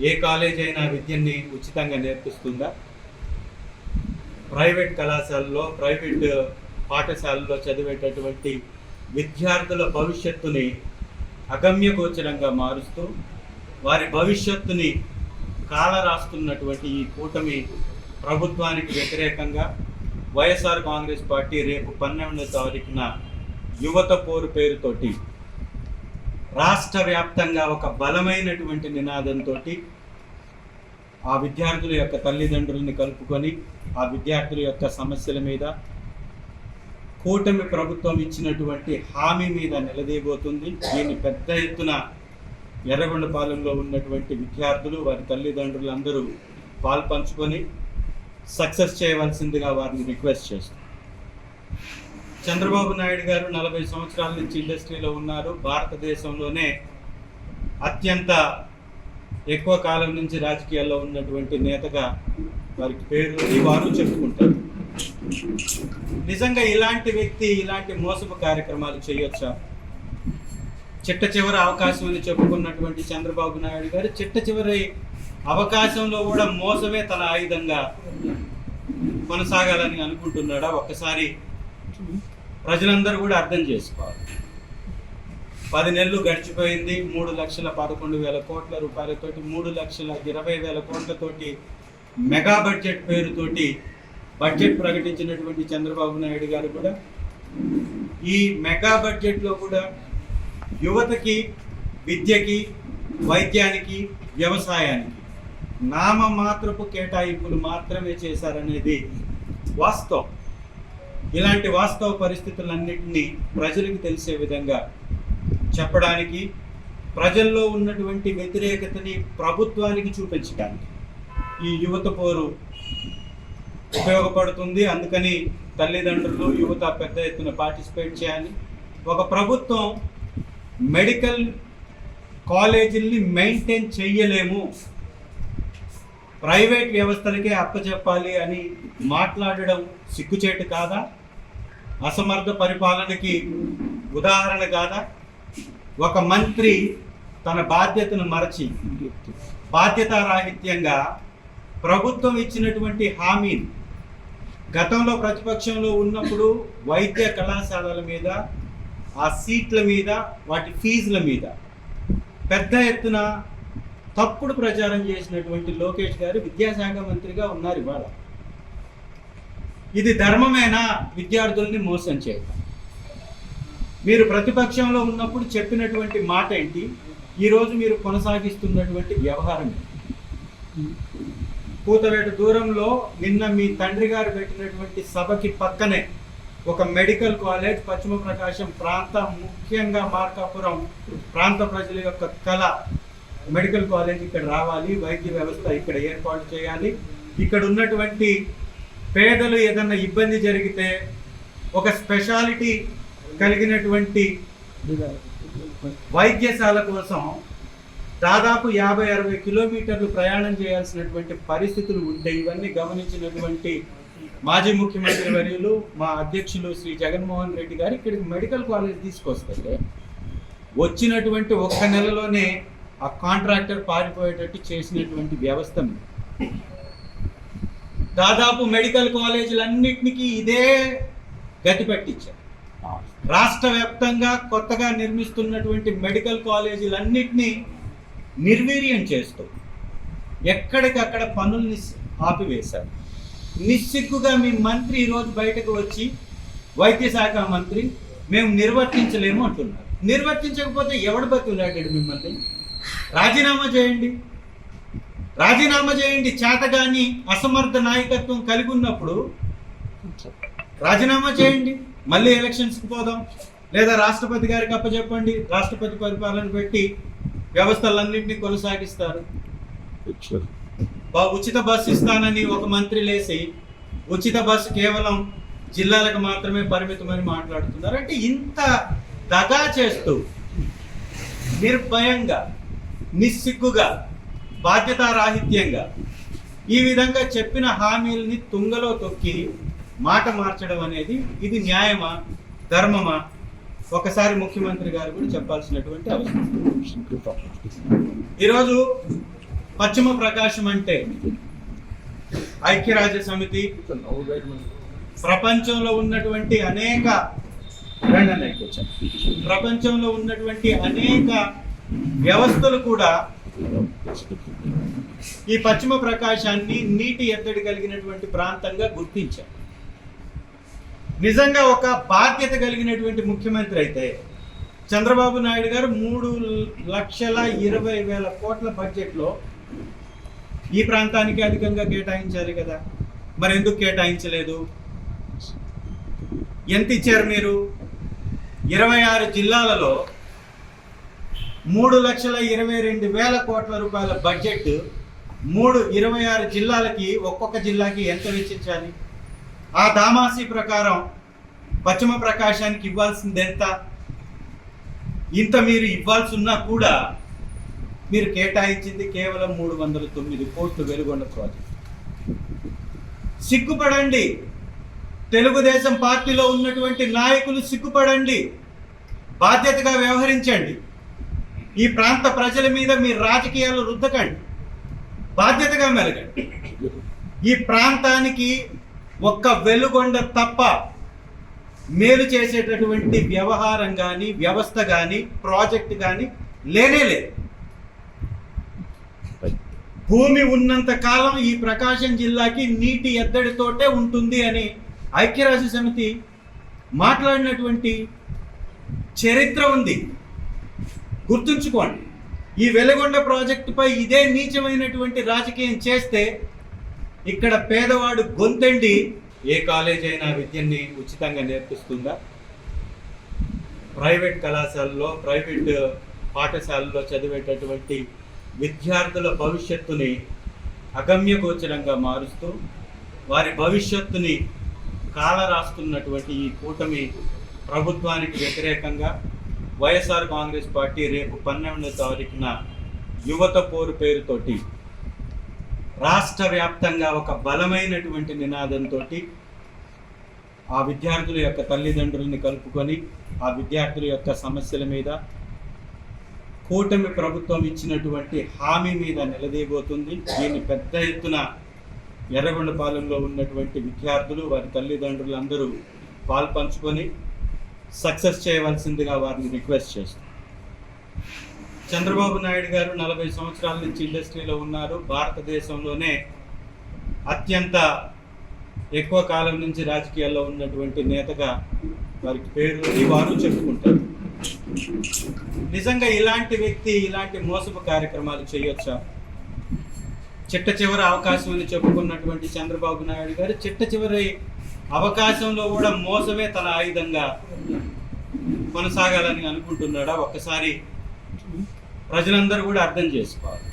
ఏ college అయినా విద్యని ఉచితంగా నేర్పిస్తుందా? ప్రైవేట్ కళాశాలలో, ప్రైవేట్ పాఠశాలలో చదివేటటువంటి విద్యార్థుల భవిష్యత్తుని అగమ్యగోచరంగా మారుస్తూ వారి భవిష్యత్తుని కాలరాస్తున్నటువంటి ఈ కూటమి ప్రభుత్వానికి వ్యతిరేకంగా వైఎస్ఆర్ కాంగ్రెస్ పార్టీ రేపు 12వ తారీఖున యువత పోరు పేరుతోటి రాష్ట్ర వ్యాప్తంగా ఒక బలమైనటువంటి నినాదంతో ఆ విద్యార్థుల యొక్క తల్లిదండ్రులని కలుపుకొని ఆ విద్యార్థుల యొక్క సమస్యల మీద, కూటమి ప్రభుత్వం ఇచ్చినటువంటి హామీ మీద నిలదీయబోతుంది. దీన్ని పెద్ద ఎత్తున ఎర్రగొండపాలెంలో ఉన్నటువంటి విద్యార్థులు, వారి తల్లిదండ్రులు అందరూ పాల్పంచుకొని సక్సెస్ చేయవలసిందిగా వారిని రిక్వెస్ట్ చేస్తారు. చంద్రబాబు నాయుడు గారు 40 సంవత్సరాల నుంచి ఇండస్ట్రీలో ఉన్నారు. భారతదేశంలోనే అత్యంత ఎక్కువ కాలం నుంచి రాజకీయాల్లో ఉన్నటువంటి నేతగా వారికి పేరు వారు చెప్పుకుంటారు. నిజంగా ఇలాంటి వ్యక్తి ఇలాంటి మోసపు కార్యక్రమాలు చేయొచ్చా? చిట్ట చివరి అవకాశం అని చెప్పుకున్నటువంటి చంద్రబాబు నాయుడు గారు చిట్ట చివరి అవకాశంలో కూడా మోసమే తన ఆయుధంగా కొనసాగాలని అనుకుంటున్నాడా? ఒక్కసారి ప్రజలందరూ కూడా అర్థం చేసుకోవాలి. 10 నెలలు గడిచిపోయింది. 3,11,000 కోట్ల రూపాయలతోటి, 3,20,000 కోట్లతోటి మెగా బడ్జెట్ పేరుతోటి బడ్జెట్ ప్రకటించినటువంటి చంద్రబాబు నాయుడు గారు కూడా ఈ మెగా బడ్జెట్లో కూడా యువతకి, విద్యకి, వైద్యానికి, వ్యవసాయానికి నామమాత్రపు కేటాయింపులు మాత్రమే చేశారనేది వాస్తవం. ఇలాంటి వాస్తవ పరిస్థితులన్నింటినీ ప్రజలకు తెలిసే విధంగా చెప్పడానికి, ప్రజల్లో ఉన్నటువంటి వ్యతిరేకతని ప్రభుత్వానికి చూపించడానికి ఈ యువత పోరు ఉపయోగపడుతుంది. అందుకని తల్లిదండ్రులు, యువత పెద్ద ఎత్తున పార్టిసిపేట్ చేయాలి. ఒక ప్రభుత్వం మెడికల్ కాలేజీల్ని మెయింటైన్ చెయ్యలేము, ప్రైవేట్ వ్యవస్థలకే అప్పచెప్పాలి అని మాట్లాడడం సిగ్గుచేటు కాదా? అసమర్థ పరిపాలనకి ఉదాహరణ కాదా? ఒక మంత్రి తన బాధ్యతను మరచి బాధ్యతారాహిత్యంగా ప్రభుత్వం ఇచ్చినటువంటి హామీని, గతంలో ప్రతిపక్షంలో ఉన్నప్పుడు వైద్య కళాశాలల మీద, ఆ సీట్ల మీద, వాటి ఫీజుల మీద పెద్ద ఎత్తున తప్పుడు ప్రచారం చేసినటువంటి లోకేష్ గారు విద్యాశాఖ మంత్రిగా ఉన్నారు ఇవాళ. ఇది ధర్మమేనా? విద్యార్థుల్ని మోసం చేయడం. మీరు ప్రతిపక్షంలో ఉన్నప్పుడు చెప్పినటువంటి మాట ఏంటి? ఈరోజు మీరు కొనసాగిస్తున్నటువంటి వ్యవహారం కూతవేట దూరంలో నిన్న మీ తండ్రి గారు పెట్టినటువంటి సభకి పక్కనే ఒక మెడికల్ కాలేజ్, పశ్చిమ ప్రకాశం ప్రాంతం, ముఖ్యంగా మార్కాపురం ప్రాంత ప్రజల యొక్క కళ, మెడికల్ కాలేజ్ ఇక్కడ రావాలి, వైద్య వ్యవస్థ ఇక్కడ ఏర్పాటు చేయాలి, ఇక్కడ ఉన్నటువంటి పేదలు ఏదన్నా ఇబ్బంది జరిగితే ఒక స్పెషాలిటీ కలిగినటువంటి వైద్యశాల కోసం దాదాపు 50-60 కిలోమీటర్లు ప్రయాణం చేయాల్సినటువంటి పరిస్థితులు ఉంటే ఇవన్నీ గమనించినటువంటి మాజీ ముఖ్యమంత్రి వర్యులు, మా అధ్యక్షులు శ్రీ జగన్మోహన్ రెడ్డి గారు ఇక్కడికి మెడికల్ కాలేజ్ తీసుకొస్తే వచ్చినటువంటి 1 నెలలోనే ఆ కాంట్రాక్టర్ పారిపోయేటట్టు చేసినటువంటి వ్యవస్థ. దాదాపు మెడికల్ కాలేజీలన్నింటికి ఇదే గతి పట్టించారు. రాష్ట్ర వ్యాప్తంగా కొత్తగా నిర్మిస్తున్నటువంటి మెడికల్ కాలేజీలన్నింటినీ నిర్వీర్యం చేస్తూ ఎక్కడికక్కడ పనుల్ని ఆపివేశారు. నిస్సిగ్గుగా మీ మంత్రి ఈరోజు బయటకు వచ్చి, వైద్య శాఖ మంత్రి, మేము నిర్వర్తించలేము అంటున్నారు. నిర్వర్తించకపోతే ఎవడు బతులాడాడు మిమ్మల్ని? రాజీనామా చేయండి, రాజీనామా చేయండి. చేతగాని అసమర్థ నాయకత్వం కలిగి ఉన్నప్పుడు రాజీనామా చేయండి, మళ్ళీ ఎలక్షన్స్కి పోదాం, లేదా రాష్ట్రపతి గారికి అప్పచెప్పండి, రాష్ట్రపతి పరిపాలన పెట్టి వ్యవస్థలన్నింటినీ కొనసాగిస్తారు. ఉచిత బస్సు ఇస్తానని ఒక మంత్రి లేసి ఉచిత బస్సు కేవలం జిల్లాలకు మాత్రమే పరిమితమని మాట్లాడుతున్నారు. అంటే ఇంత దగా చేస్తూ నిర్భయంగా, నిస్సిగ్గుగా, బాధ్యతారాహిత్యంగా ఈ విధంగా చెప్పిన హామీలని తుంగలో తొక్కి మాట మార్చడం అనేది ఇది న్యాయమా, ధర్మమా? ఒకసారి ముఖ్యమంత్రి గారు కూడా చెప్పాల్సినటువంటి అవసరం. ఈరోజు పశ్చిమ ప్రకాశం అంటే ఐక్యరాజ్య సమితి ప్రపంచంలో ఉన్నటువంటి అనేక వ్యవస్థలు కూడా ఈ పశ్చిమ ప్రకాశాన్ని నీటి ఎద్దడి కలిగినటువంటి ప్రాంతంగా గుర్తించారు. నిజంగా ఒక బాధ్యత కలిగినటువంటి ముఖ్యమంత్రి అయితే చంద్రబాబు నాయుడు గారు 3,20,000 కోట్ల బడ్జెట్లో ఈ ప్రాంతానికి అధికంగా కేటాయించాలి కదా. మరి ఎందుకు కేటాయించలేదు? ఎంత ఇచ్చారు మీరు? 26 జిల్లాలలో 3,22,000 కోట్ల రూపాయల బడ్జెట్ 26 జిల్లాలకి ఒక్కొక్క జిల్లాకి ఎంత వెచ్చించాలి? ఆ దామాసి ప్రకారం పశ్చిమ ప్రకాశానికి ఇవ్వాల్సింది ఎంత? ఇంత మీరు ఇవ్వాల్సి ఉన్నా కూడా మీరు కేటాయించింది కేవలం 309 కోట్లు వెలుగొండ ప్రాజెక్ట్. సిగ్గుపడండి. తెలుగుదేశం పార్టీలో ఉన్నటువంటి నాయకులు సిగ్గుపడండి. బాధ్యతగా వ్యవహరించండి. ఈ ప్రాంత ప్రజల మీద మీ రాజకీయాలు రుద్దకండి. బాధ్యతగా మెలగండి. ఈ ప్రాంతానికి ఒక్క వెలుగొండ తప్ప మేలు చేసేటటువంటి వ్యవహారం కానీ, వ్యవస్థ కానీ, ప్రాజెక్ట్ కానీ లేనే లేదు. భూమి ఉన్నంత కాలం ఈ ప్రకాశం జిల్లాకి నీటి ఎద్దడితోటే ఉంటుంది అని ఐక్యరాజ్య సమితి మాట్లాడినటువంటి చరిత్ర ఉంది. గుర్తుంచుకోండి. ఈ వెలుగొండ ప్రాజెక్టుపై ఇదే నీచమైనటువంటి రాజకీయం చేస్తే ఇక్కడ పేదవాడు గొంతెండి ఏ కాలేజ్ అయినా విద్యని ఉచితంగా నేర్పిస్తుందా? ప్రైవేట్ కళాశాలలో, ప్రైవేట్ పాఠశాలలో చదివేటటువంటి విద్యార్థుల భవిష్యత్తుని అగమ్యగోచరంగా మారుస్తూ వారి భవిష్యత్తుని కాలరాస్తున్నటువంటి ఈ కూటమి ప్రభుత్వానికి వ్యతిరేకంగా వైఎస్ఆర్ కాంగ్రెస్ పార్టీ రేపు 12వ తారీఖున యువత పోరు పేరుతోటి రాష్ట్ర వ్యాప్తంగా ఒక బలమైనటువంటి నినాదంతో ఆ విద్యార్థుల యొక్క తల్లిదండ్రుల్ని కలుపుకొని ఆ విద్యార్థుల యొక్క సమస్యల మీద కూటమి ప్రభుత్వం ఇచ్చినటువంటి హామీ మీద నిలదీయబోతుంది. దీన్ని పెద్ద ఎత్తున ఎర్రగొండపాలెంలో ఉన్నటువంటి విద్యార్థులు, వారి తల్లిదండ్రులు అందరూ పాల్పంచుకొని సక్సెస్ చేయవలసిందిగా వారిని రిక్వెస్ట్ చేస్తారు. చంద్రబాబు నాయుడు గారు 40 సంవత్సరాల నుంచి ఇండస్ట్రీలో ఉన్నారు. భారతదేశంలోనే అత్యంత ఎక్కువ కాలం నుంచి రాజకీయాల్లో ఉన్నటువంటి నేతగా వారికి పేరు వారు చెప్పుకుంటారు. నిజంగా ఇలాంటి వ్యక్తి ఇలాంటి మోసపు కార్యక్రమాలు చేయొచ్చా? చిట్ట చివరి అవకాశం అని చెప్పుకున్నటువంటి చంద్రబాబు నాయుడు గారు చిట్ట చివరి అవకాశంలో కూడా మోసమే తన ఆయుధంగా కొనసాగాలని అనుకుంటున్నాడా? ఒక్కసారి ప్రజలందరూ కూడా అర్థం చేసుకోవాలి.